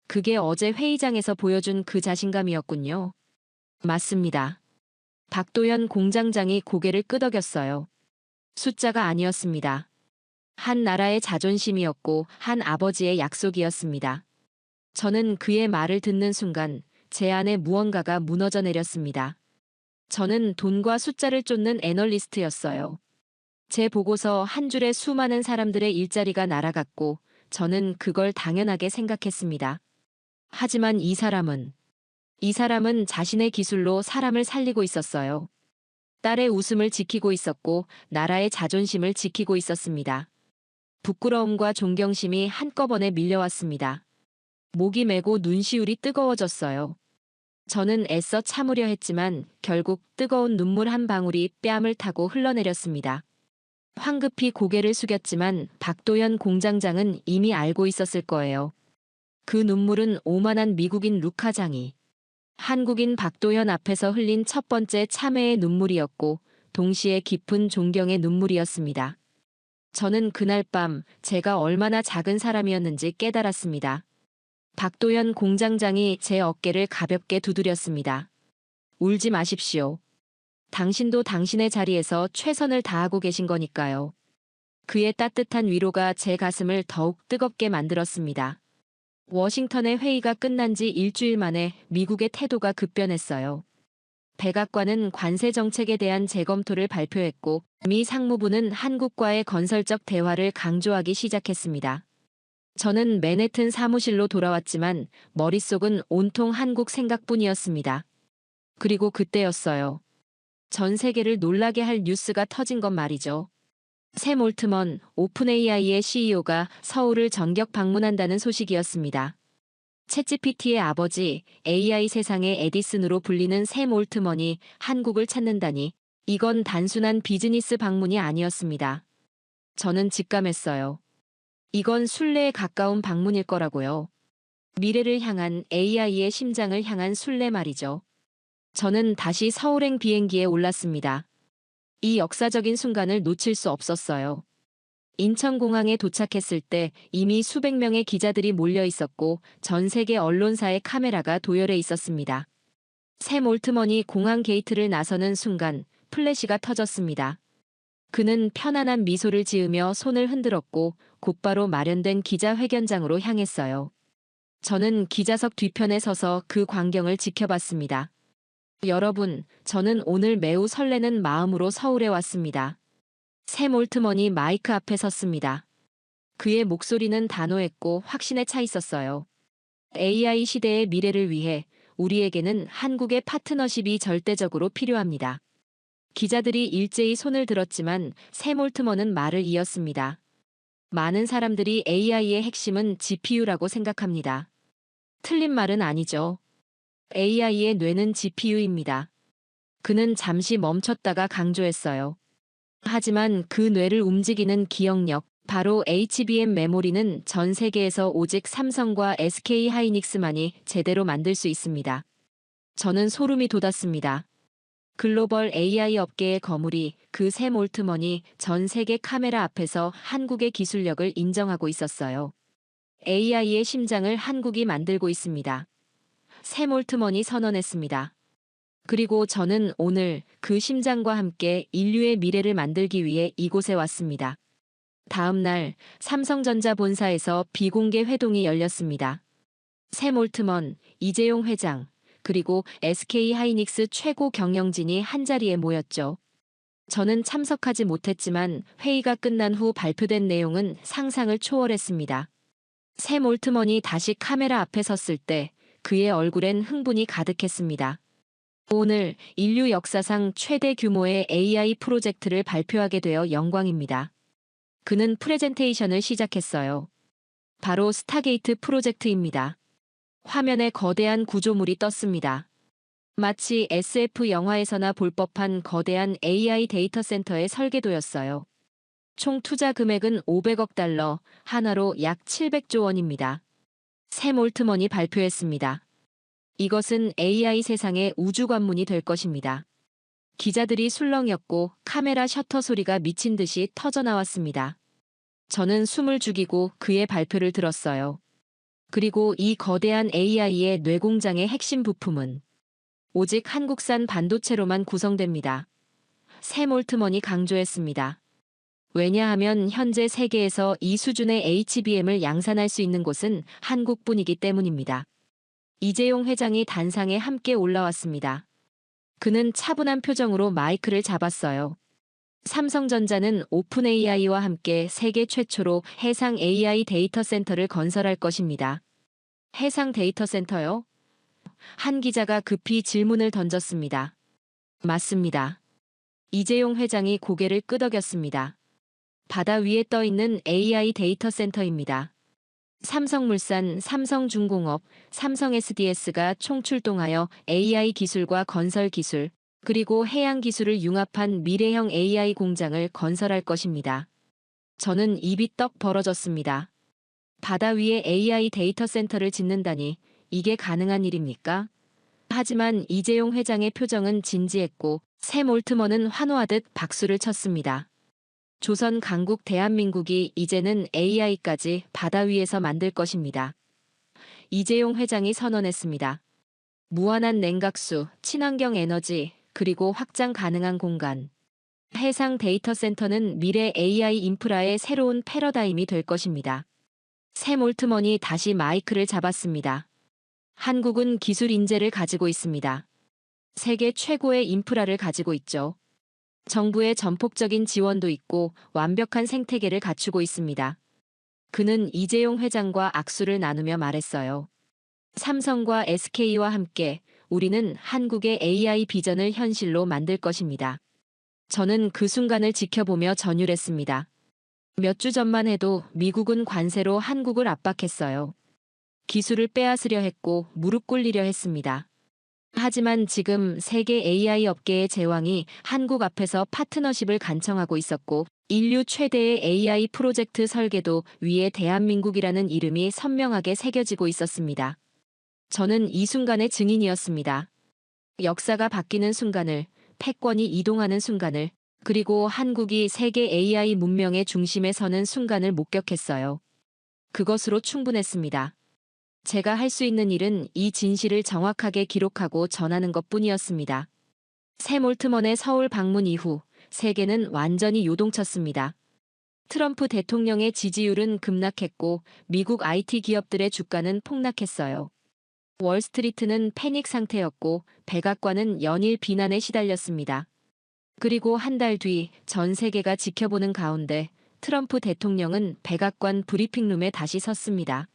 그게 어제 회의장에서 보여준 그 자신감이었군요. 맞습니다. 박도현 공장장이 고개를 끄덕였어요. 숫자가 아니었습니다. 한 나라의 자존심이었고 한 아버지의 약속이었습니다. 저는 그의 말을 듣는 순간 제 안에 무언가가 무너져 내렸습니다. 저는 돈과 숫자를 쫓는 애널리스트였어요. 제 보고서 한 줄에 수많은 사람들의 일자리가 날아갔고 저는 그걸 당연하게 생각했습니다. 하지만 이 사람은 자신의 기술로 사람을 살리고 있었어요. 딸의 웃음을 지키고 있었고 나라의 자존심을 지키고 있었습니다. 부끄러움과 존경심이 한꺼번에 밀려왔습니다. 목이 메고 눈시울이 뜨거워졌어요. 저는 애써 참으려 했지만 결국 뜨거운 눈물 한 방울이 뺨을 타고 흘러내렸습니다. 황급히 고개를 숙였지만 박도현 공장장은 이미 알고 있었을 거예요. 그 눈물은 오만한 미국인 루카장이 한국인 박도현 앞에서 흘린 첫 번째 참회의 눈물이었고 동시에 깊은 존경의 눈물이었습니다. 저는 그날 밤 제가 얼마나 작은 사람이었는지 깨달았습니다. 박도현 공장장이 제 어깨를 가볍게 두드렸습니다. 울지 마십시오. 당신도 당신의 자리에서 최선을 다하고 계신 거니까요. 그의 따뜻한 위로가 제 가슴을 더욱 뜨겁게 만들었습니다. 워싱턴의 회의가 끝난 지 일주일 만에 미국의 태도가 급변했어요. 백악관은 관세 정책에 대한 재검토를 발표했고 미 상무부는 한국과의 건설적 대화를 강조하기 시작했습니다. 저는 맨해튼 사무실로 돌아왔지만 머릿속은 온통 한국 생각뿐이었습니다. 그리고 그때였어요. 전 세계를 놀라게 할 뉴스가 터진 건 말이죠. 샘 올트먼, 오픈AI의 CEO가 서울을 전격 방문한다는 소식이었습니다. 챗GPT의 아버지, AI 세상의 에디슨으로 불리는 샘 올트먼이 한국을 찾는다니, 이건 단순한 비즈니스 방문이 아니었습니다. 저는 직감했어요. 이건 순례에 가까운 방문일 거라고요. 미래를 향한 AI의 심장을 향한 순례 말이죠. 저는 다시 서울행 비행기에 올랐습니다. 이 역사적인 순간을 놓칠 수 없었어요. 인천공항에 도착했을 때 이미 수백 명의 기자들이 몰려 있었고 전 세계 언론사의 카메라가 도열해 있었습니다. 샘 올트먼이 공항 게이트를 나서는 순간 플래시가 터졌습니다. 그는 편안한 미소를 지으며 손을 흔들었고 곧바로 마련된 기자회견장으로 향했어요. 저는 기자석 뒤편에 서서 그 광경을 지켜봤습니다. 여러분, 저는 오늘 매우 설레는 마음으로 서울에 왔습니다. 샘 올트먼이 마이크 앞에 섰습니다. 그의 목소리는 단호했고 확신에 차 있었어요. AI 시대의 미래를 위해 우리에게는 한국의 파트너십이 절대적으로 필요합니다. 기자들이 일제히 손을 들었지만 샘 올트먼은 말을 이었습니다. 많은 사람들이 AI의 핵심은 GPU라고 생각합니다. 틀린 말은 아니죠. AI의 뇌는 GPU입니다. 그는 잠시 멈췄다가 강조했어요. 하지만 그 뇌를 움직이는 기억력, 바로 HBM 메모리는 전 세계에서 오직 삼성과 SK 하이닉스만이 제대로 만들 수 있습니다. 저는 소름이 돋았습니다. 글로벌 AI 업계의 거물이, 그 샘 올트먼이 전 세계 카메라 앞에서 한국의 기술력을 인정하고 있었어요. AI의 심장을 한국이 만들고 있습니다. 샘 올트먼이 선언했습니다. 그리고 저는 오늘 그 심장과 함께 인류의 미래를 만들기 위해 이곳에 왔습니다. 다음 날 삼성전자 본사에서 비공개 회동이 열렸습니다. 샘 올트먼, 이재용 회장, 그리고 SK 하이닉스 최고 경영진이 한자리에 모였죠. 저는 참석하지 못했지만 회의가 끝난 후 발표된 내용은 상상을 초월했습니다. 샘 올트먼이 다시 카메라 앞에 섰을 때 그의 얼굴엔 흥분이 가득했습니다. 오늘 인류 역사상 최대 규모의 AI 프로젝트를 발표하게 되어 영광입니다. 그는 프레젠테이션을 시작했어요. 바로 스타게이트 프로젝트입니다. 화면에 거대한 구조물이 떴습니다. 마치 SF 영화에서나 볼 법한 거대한 AI 데이터 센터의 설계도였어요. 총 투자 금액은 500억 달러, 하나로 약 700조 원입니다. 샘 올트먼이 발표했습니다. 이것은 AI 세상의 우주 관문이 될 것입니다. 기자들이 술렁였고 카메라 셔터 소리가 미친 듯이 터져나왔습니다. 저는 숨을 죽이고 그의 발표를 들었어요. 그리고 이 거대한 AI의 뇌공장의 핵심 부품은 오직 한국산 반도체로만 구성됩니다. 샘 올트먼이 강조했습니다. 왜냐하면 현재 세계에서 이 수준의 HBM을 양산할 수 있는 곳은 한국뿐이기 때문입니다. 이재용 회장이 단상에 함께 올라왔습니다. 그는 차분한 표정으로 마이크를 잡았어요. 삼성전자는 오픈AI와 함께 세계 최초로 해상 AI 데이터 센터를 건설할 것입니다. 해상 데이터 센터요? 한 기자가 급히 질문을 던졌습니다. 맞습니다. 이재용 회장이 고개를 끄덕였습니다. 바다 위에 떠 있는 AI 데이터 센터입니다. 삼성물산, 삼성중공업, 삼성 SDS가 총출동하여 AI 기술과 건설 기술, 그리고 해양 기술을 융합한 미래형 AI 공장을 건설할 것입니다. 저는 입이 떡 벌어졌습니다. 바다 위에 AI 데이터 센터를 짓는다니 이게 가능한 일입니까? 하지만 이재용 회장의 표정은 진지했고 샘 올트먼은 환호하듯 박수를 쳤습니다. 조선 강국 대한민국이 이제는 AI까지 바다 위에서 만들 것입니다. 이재용 회장이 선언했습니다. 무한한 냉각수, 친환경 에너지, 그리고 확장 가능한 공간. 해상 데이터 센터는 미래 AI 인프라의 새로운 패러다임이 될 것입니다. 샘 올트먼이 다시 마이크를 잡았습니다. 한국은 기술 인재를 가지고 있습니다. 세계 최고의 인프라를 가지고 있죠. 정부의 전폭적인 지원도 있고 완벽한 생태계를 갖추고 있습니다. 그는 이재용 회장과 악수를 나누며 말했어요. 삼성과 SK와 함께 우리는 한국의 AI 비전을 현실로 만들 것입니다. 저는 그 순간을 지켜보며 전율했습니다. 몇 주 전만 해도 미국은 관세로 한국을 압박했어요. 기술을 빼앗으려 했고 무릎 꿇리려 했습니다. 하지만 지금 세계 AI 업계의 제왕이 한국 앞에서 파트너십을 간청하고 있었고 인류 최대의 AI 프로젝트 설계도 위에 대한민국이라는 이름이 선명하게 새겨지고 있었습니다. 저는 이 순간의 증인이었습니다. 역사가 바뀌는 순간을, 패권이 이동하는 순간을, 그리고 한국이 세계 AI 문명의 중심에 서는 순간을 목격했어요. 그것으로 충분했습니다. 제가 할 수 있는 일은 이 진실을 정확하게 기록하고 전하는 것뿐이었습니다. 샘 올트먼의 서울 방문 이후 세계는 완전히 요동쳤습니다. 트럼프 대통령의 지지율은 급락했고 미국 IT 기업들의 주가는 폭락했어요. 월스트리트는 패닉 상태였고 백악관은 연일 비난에 시달렸습니다. 그리고 한 달 뒤 전 세계가 지켜보는 가운데 트럼프 대통령은 백악관 브리핑룸에 다시 섰습니다.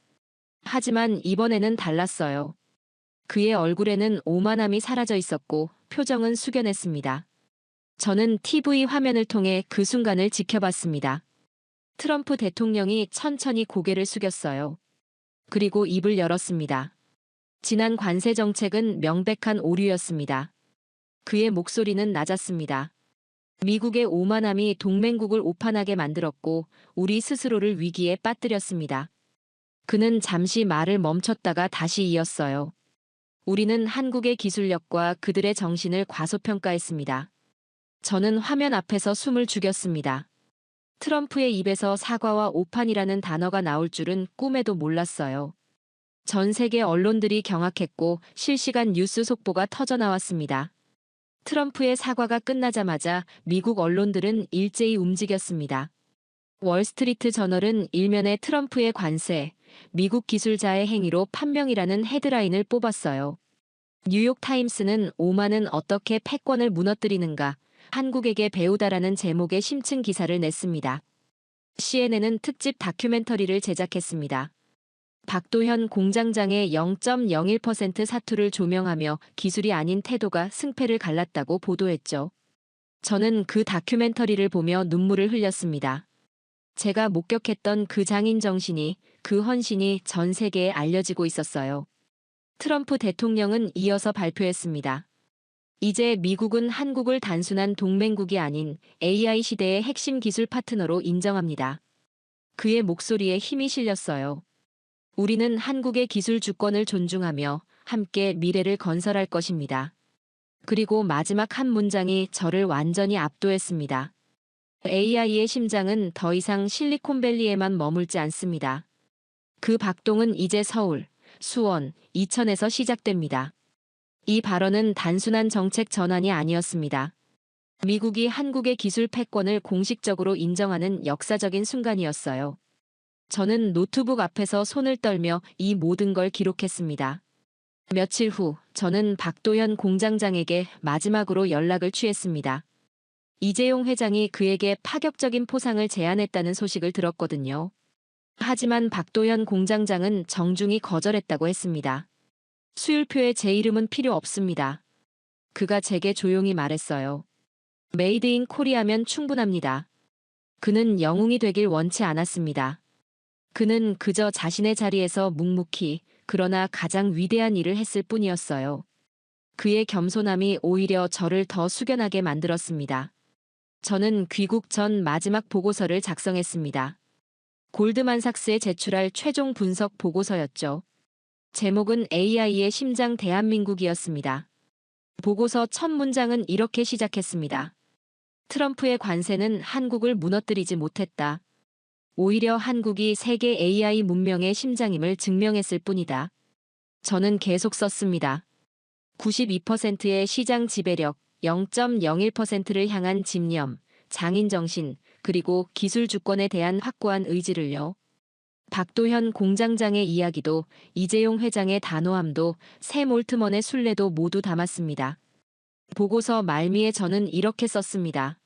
하지만 이번에는 달랐어요. 그의 얼굴에는 오만함이 사라져 있었고 표정은 숙연했습니다. 저는 TV 화면을 통해 그 순간을 지켜봤습니다. 트럼프 대통령이 천천히 고개를 숙였어요. 그리고 입을 열었습니다. 지난 관세 정책은 명백한 오류였습니다. 그의 목소리는 낮았습니다. 미국의 오만함이 동맹국을 오판하게 만들었고 우리 스스로를 위기에 빠뜨렸습니다. 그는 잠시 말을 멈췄다가 다시 이었어요. 우리는 한국의 기술력과 그들의 정신을 과소평가했습니다. 저는 화면 앞에서 숨을 죽였습니다. 트럼프의 입에서 사과와 오판이라는 단어가 나올 줄은 꿈에도 몰랐어요. 전 세계 언론들이 경악했고 실시간 뉴스 속보가 터져나왔습니다. 트럼프의 사과가 끝나자마자 미국 언론들은 일제히 움직였습니다. 월스트리트 저널은 일면에 트럼프의 관세, 미국 기술자의 행위로 판명이라는 헤드라인을 뽑았어요. 뉴욕타임스는 오만은 어떻게 패권을 무너뜨리는가, 한국에게 배우다라는 제목의 심층 기사를 냈습니다. CNN은 특집 다큐멘터리를 제작했습니다. 박도현 공장장의 0.01% 사투를 조명하며 기술이 아닌 태도가 승패를 갈랐다고 보도했죠. 저는 그 다큐멘터리를 보며 눈물을 흘렸습니다. 제가 목격했던 그 장인 정신이, 그 헌신이 전 세계에 알려지고 있었어요. 트럼프 대통령은 이어서 발표했습니다. 이제 미국은 한국을 단순한 동맹국이 아닌 AI 시대의 핵심 기술 파트너로 인정합니다. 그의 목소리에 힘이 실렸어요. 우리는 한국의 기술 주권을 존중하며 함께 미래를 건설할 것입니다. 그리고 마지막 한 문장이 저를 완전히 압도했습니다. AI의 심장은 더 이상 실리콘밸리에만 머물지 않습니다. 그 박동은 이제 서울, 수원, 이천에서 시작됩니다. 이 발언은 단순한 정책 전환이 아니었습니다. 미국이 한국의 기술 패권을 공식적으로 인정하는 역사적인 순간이었어요. 저는 노트북 앞에서 손을 떨며 이 모든 걸 기록했습니다. 며칠 후 저는 박도현 공장장에게 마지막으로 연락을 취했습니다. 이재용 회장이 그에게 파격적인 포상을 제안했다는 소식을 들었거든요. 하지만 박도현 공장장은 정중히 거절했다고 했습니다. 수율표에 제 이름은 필요 없습니다. 그가 제게 조용히 말했어요. 메이드 인 코리아면 충분합니다. 그는 영웅이 되길 원치 않았습니다. 그는 그저 자신의 자리에서 묵묵히 그러나 가장 위대한 일을 했을 뿐이었어요. 그의 겸손함이 오히려 저를 더 숙연하게 만들었습니다. 저는 귀국 전 마지막 보고서를 작성했습니다. 골드만삭스에 제출할 최종 분석 보고서였죠. 제목은 AI의 심장 대한민국이었습니다. 보고서 첫 문장은 이렇게 시작했습니다. 트럼프의 관세는 한국을 무너뜨리지 못했다. 오히려 한국이 세계 AI 문명의 심장임을 증명했을 뿐이다. 저는 계속 썼습니다. 92%의 시장 지배력, 0.01%를 향한 집념, 장인정신, 그리고 기술 주권에 대한 확고한 의지를요. 박도현 공장장의 이야기도 이재용 회장의 단호함도 샘 올트먼의 순례도 모두 담았습니다. 보고서 말미에 저는 이렇게 썼습니다.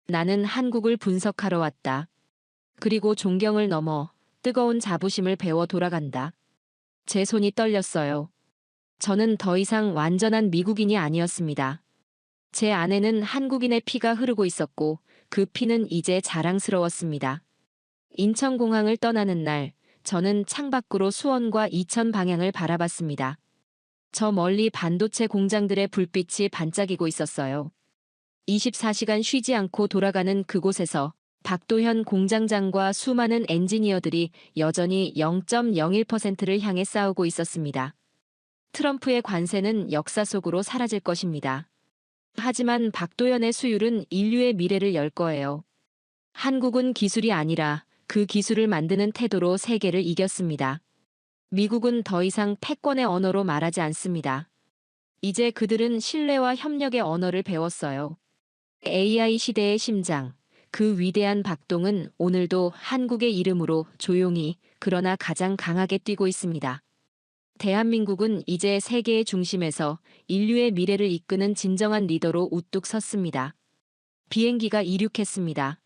나는 한국을 분석하러 왔다. 그리고 존경을 넘어 뜨거운 자부심을 배워 돌아간다. 제 손이 떨렸어요. 저는 더 이상 완전한 미국인이 아니었습니다. 제 안에는 한국인의 피가 흐르고 있었고 그 피는 이제 자랑스러웠습니다. 인천공항을 떠나는 날, 저는 창밖으로 수원과 이천 방향을 바라봤습니다. 저 멀리 반도체 공장들의 불빛이 반짝이고 있었어요. 24시간 쉬지 않고 돌아가는 그곳에서 박도현 공장장과 수많은 엔지니어들이 여전히 0.01%를 향해 싸우고 있었습니다. 트럼프의 관세는 역사 속으로 사라질 것입니다. 하지만 박도현의 수율은 인류의 미래를 열 거예요. 한국은 기술이 아니라 그 기술을 만드는 태도로 세계를 이겼습니다. 미국은 더 이상 패권의 언어로 말하지 않습니다. 이제 그들은 신뢰와 협력의 언어를 배웠어요. AI 시대의 심장, 그 위대한 박동은 오늘도 한국의 이름으로 조용히 그러나 가장 강하게 뛰고 있습니다. 대한민국은 이제 세계의 중심에서 인류의 미래를 이끄는 진정한 리더로 우뚝 섰습니다. 비행기가 이륙했습니다.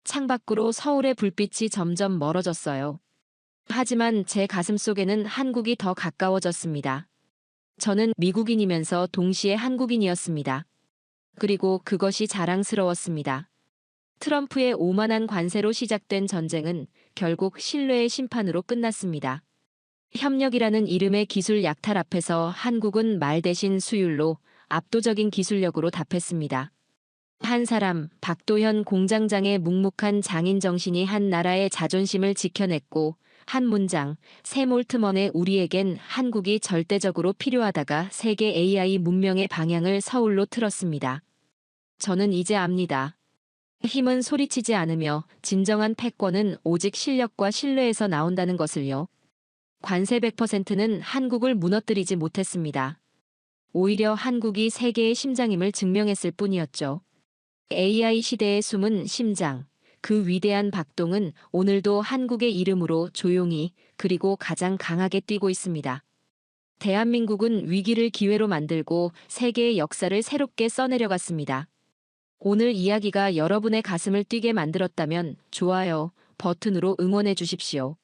창밖으로 서울의 불빛이 점점 멀어졌어요. 하지만 제 가슴속에는 한국이 더 가까워졌습니다. 저는 미국인이면서 동시에 한국인이었습니다. 그리고 그것이 자랑스러웠습니다. 트럼프의 오만한 관세로 시작된 전쟁은 결국 신뢰의 심판으로 끝났습니다. 협력이라는 이름의 기술 약탈 앞에서 한국은 말 대신 수율로 압도적인 기술력으로 답했습니다. 한 사람, 박도현 공장장의 묵묵한 장인 정신이 한 나라의 자존심을 지켜냈고, 한 문장, 샘 올트먼의 우리에겐 한국이 절대적으로 필요하다가 세계 AI 문명의 방향을 서울로 틀었습니다. 저는 이제 압니다. 힘은 소리치지 않으며 진정한 패권은 오직 실력과 신뢰에서 나온다는 것을요. 관세 100%는 한국을 무너뜨리지 못했습니다. 오히려 한국이 세계의 심장임을 증명했을 뿐이었죠. AI 시대의 숨은 심장, 그 위대한 박동은 오늘도 한국의 이름으로 조용히 그리고 가장 강하게 뛰고 있습니다. 대한민국은 위기를 기회로 만들고 세계의 역사를 새롭게 써내려갔습니다. 오늘 이야기가 여러분의 가슴을 뛰게 만들었다면 좋아요 버튼으로 응원해 주십시오.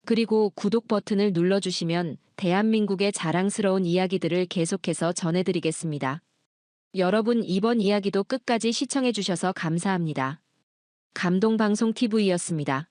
그리고 구독 버튼을 눌러주시면 대한민국의 자랑스러운 이야기들을 계속해서 전해드리겠습니다. 여러분 이번 이야기도 끝까지 시청해 주셔서 감사합니다. 감동방송TV였습니다.